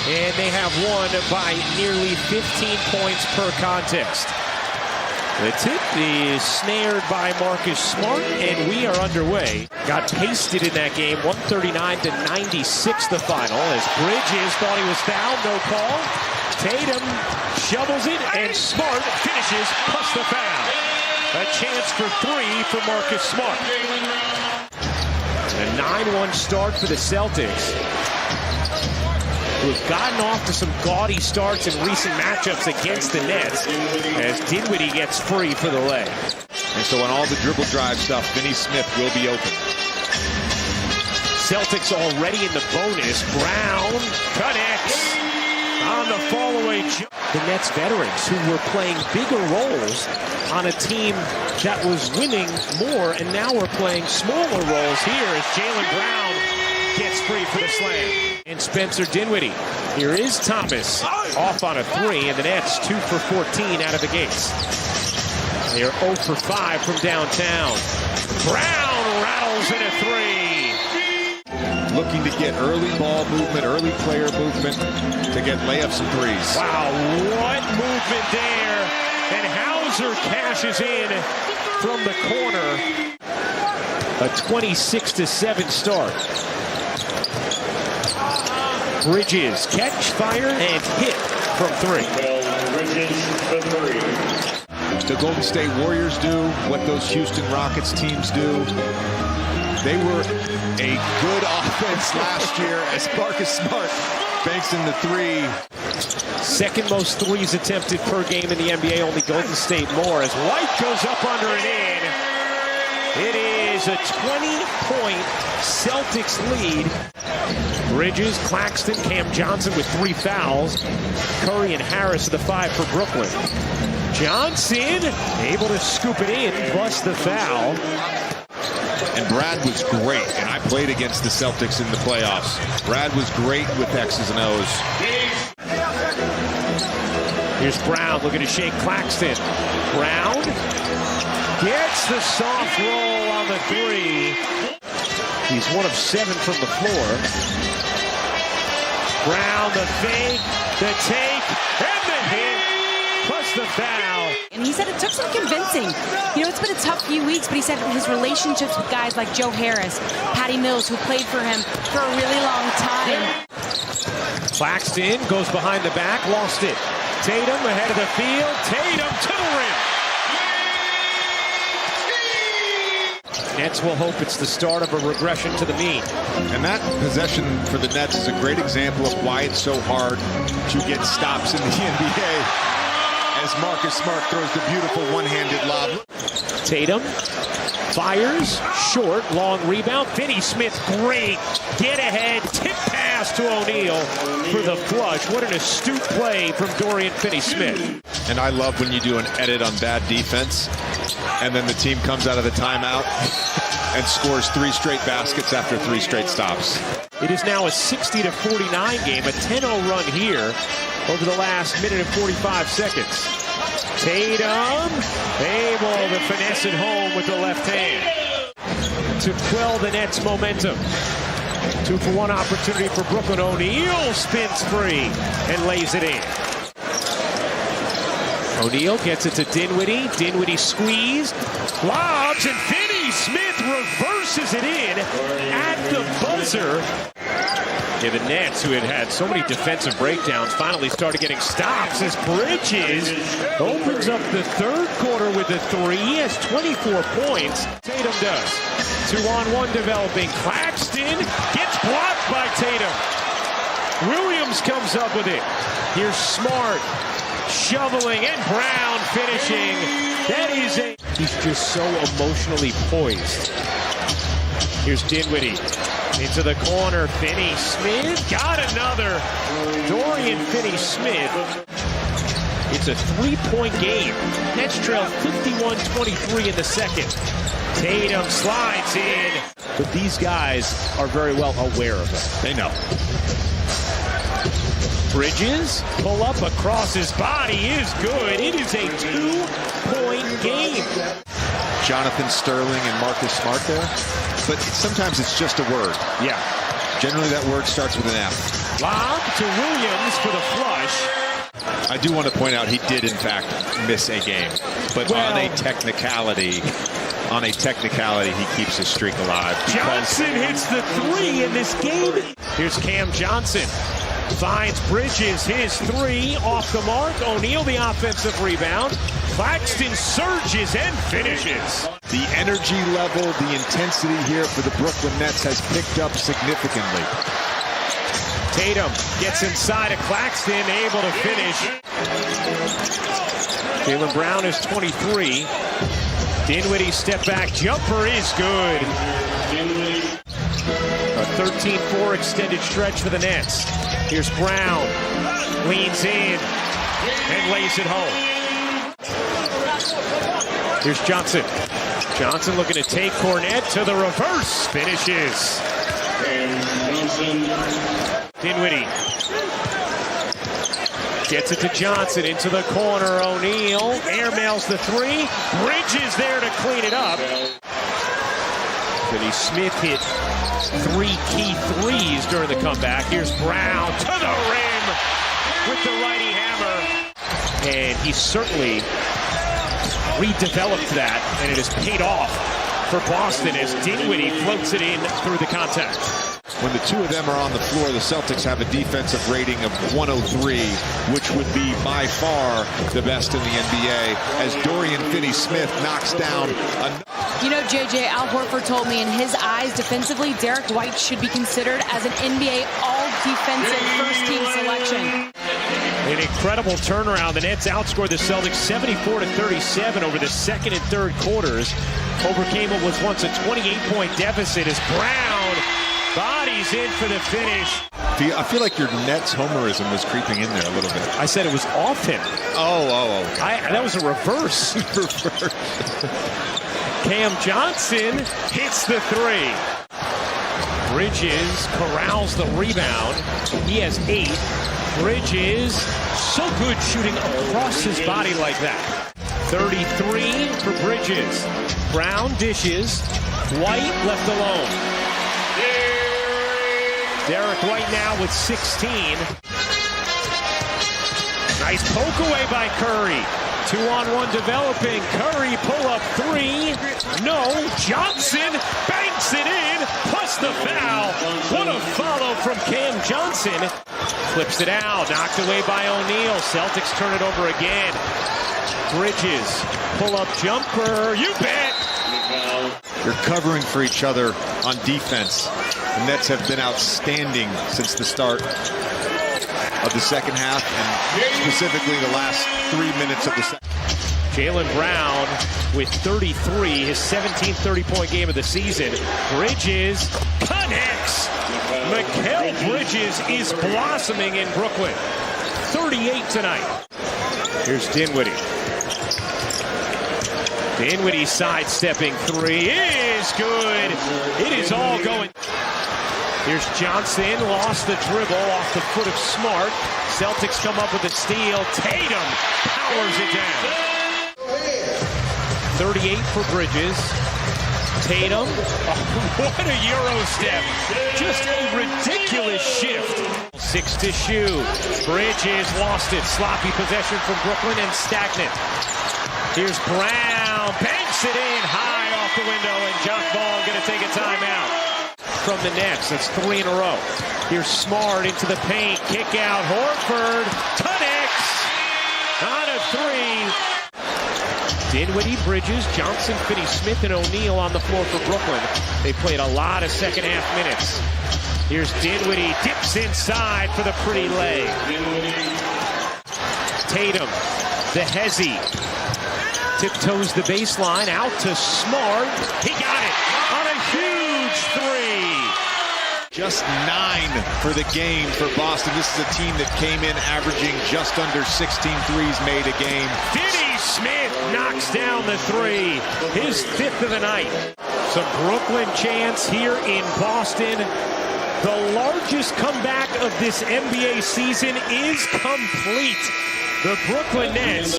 and they have won by nearly 15 points per contest. The tip is snared by Marcus Smart, and we are underway. Got pasted in that game, 139-96 the final, as Bridges thought he was fouled, no call. Tatum shovels it, and Smart finishes plus the foul. A chance for three for Marcus Smart. A 9-1 start for the Celtics, who have gotten off to some gaudy starts in recent matchups against the Nets, as Dinwiddie gets free for the leg. And so on all the dribble drive stuff, Finney Smith will be open. Celtics already in the bonus. Brown connects on the fall-away jump. The Nets veterans who were playing bigger roles on a team that was winning more, and now we're playing smaller roles here as Jaylen Brown gets free for the slam. And Spencer Dinwiddie. Here is Thomas off on a three, and the Nets 2 for 14 out of the gates. They are 0 for 5 from downtown. Brown rattles in a three. Looking to get early ball movement, early player movement to get layups and threes. Wow, what movement there. And Hauser cashes in from the corner. A 26-7 start. Bridges catch, fire, and hit from three. The Golden State Warriors do what those Houston Rockets teams do. They were a good offense last year as Marcus Smart banks in the three. Second most threes attempted per game in the NBA, only Golden State more, as White goes up under and in. It is a 20-point Celtics lead. Bridges, Claxton, Cam Johnson with 3 fouls. Curry and Harris the 5 for Brooklyn. Johnson able to scoop it in, plus the foul. And Brad was great, and I played against the Celtics in the playoffs. Brad was great with X's and O's. Here's Brown looking to shake Claxton. Brown gets the soft roll on the three. He's 1 of 7 from the floor. Brown, the fake, the take, and the hit, plus the foul. And he said it took some convincing. You know, it's been a tough few weeks, but he said his relationships with guys like Joe Harris, Patty Mills, who played for him for a really long time. Claxton goes behind the back, lost it. Tatum ahead of the field. Tatum to the rim. Nets will hope it's the start of a regression to the mean. And that possession for the Nets is a great example of why it's so hard to get stops in the NBA. As Marcus Smart throws the beautiful one-handed lob. Tatum fires, short, long rebound. Finney Smith, great get ahead, tip pass to O'Neal for the flush. What an astute play from Dorian Finney-Smith. And I love when you do an edit on bad defense, and then the team comes out of the timeout and scores 3 straight baskets after 3 straight stops. It is now a 60-49 game, a 10-0 run here over the last minute and 45 seconds. Tatum able to finesse it home with the left hand to quell the Nets' momentum. 2 for 1 opportunity for Brooklyn. O'Neal spins free and lays it in. O'Neal gets it to Dinwiddie. Dinwiddie squeezed, lobs, and Finney Smith reverses it in at the buzzer. Yeah, the Nets, who had so many defensive breakdowns, finally started getting stops as Bridges opens up the third quarter with a 3. He has 24 points. Tatum does. 2-on-1 developing. Claxton gets blocked by Tatum. Williams comes up with it. Here's Smart shoveling, and Brown finishing. That is a... He's just so emotionally poised. Here's Dinwiddie. Into the corner, Finney-Smith got another. Dorian Finney-Smith. It's a 3-point game. Nets trail 51-23 in the second. Tatum slides in. But these guys are very well aware of it. They know. Bridges, pull up across his body is good. It is a 2-point game. Jonathan Sterling and Marcus Smart there. But sometimes it's just a word. Yeah. Generally, that word starts with an F. Lob to Williams for the flush. I do want to point out he did, in fact, miss a game. But on a technicality, he keeps his streak alive. Johnson hits the three in this game. Here's Cam Johnson. Finds Bridges, his three, off the mark. O'Neal, the offensive rebound. Claxton surges and finishes. The energy level, the intensity here for the Brooklyn Nets has picked up significantly. Tatum gets inside of Claxton, able to finish. Jaylen Brown is 23. Dinwiddie's step back jumper is good. A 13-4 extended stretch for the Nets. Here's Brown, leans in and lays it home. Here's Johnson. Johnson looking to take Cornette to the reverse. Finishes. Dinwiddie gets it to Johnson into the corner. O'Neal airmails the three. Bridges there to clean it up. Finney Smith hit 3 key threes during the comeback. Here's Brown to the rim with the righty hammer. And he certainly redeveloped that, and it has paid off for Boston as Dinwiddie floats it in through the contact. When the two of them are on the floor, the Celtics have a defensive rating of 103, which would be by far the best in the NBA, as Dorian Finney-Smith knocks down a... You know, JJ, Al Horford told me in his eyes, defensively, Derek White should be considered as an NBA all-defensive first-team selection. An incredible turnaround. The Nets outscored the Celtics 74-37 over the second and third quarters. Overcame what was once a 28-point deficit as Brown bodies in for the finish. I feel like your Nets homerism was creeping in there a little bit. I said it was off him. Oh. That was a reverse. Cam Johnson hits the three. Bridges corrals the rebound. He has 8. Bridges, so good shooting across his body like that. 33 for Bridges. Brown dishes. White left alone. Derek White now with 16. Nice poke away by Curry. 2-on-1 developing. Curry pull up 3. No. Johnson banks it in. Plus the foul. What a follow from Cam Johnson. Flips it out. Knocked away by O'Neal. Celtics turn it over again. Bridges. Pull up jumper. You bet. They're covering for each other on defense. The Nets have been outstanding since the start of the second half, and specifically the last 3 minutes of the second. Jaylen Brown with 33, his 17th 30-point game of the season. Bridges connects. Mikal Bridges is blossoming in Brooklyn. 38 tonight. Here's Dinwiddie. Dinwiddie sidestepping 3 is good. It is all going. Here's Johnson, lost the dribble off the foot of Smart. Celtics come up with a steal. Tatum powers it down. 38 for Bridges. Tatum, what a Euro step. Just a ridiculous shift. 6 to shoot. Bridges lost it. Sloppy possession from Brooklyn and stagnant. Here's Brown, banks it in high off the window, and John Ball going to take a timeout from the Nets. That's 3 in a row. Here's Smart into the paint, kick out, Horford connects on a 3. Dinwiddie, Bridges, Johnson, Finney-Smith, and O'Neal on the floor for Brooklyn. They played a lot of second half minutes. Here's Dinwiddie, dips inside for the pretty leg. Tatum, the hezzy. Tiptoes the baseline, out to Smart. He got it on a huge 3. Just 9 for the game for Boston. This is a team that came in averaging just under 16 threes made a game. Finney-Smith knocks down the 3, his 5th of the night. Some Brooklyn chants here in Boston. The largest comeback of this NBA season is complete. The Brooklyn Nets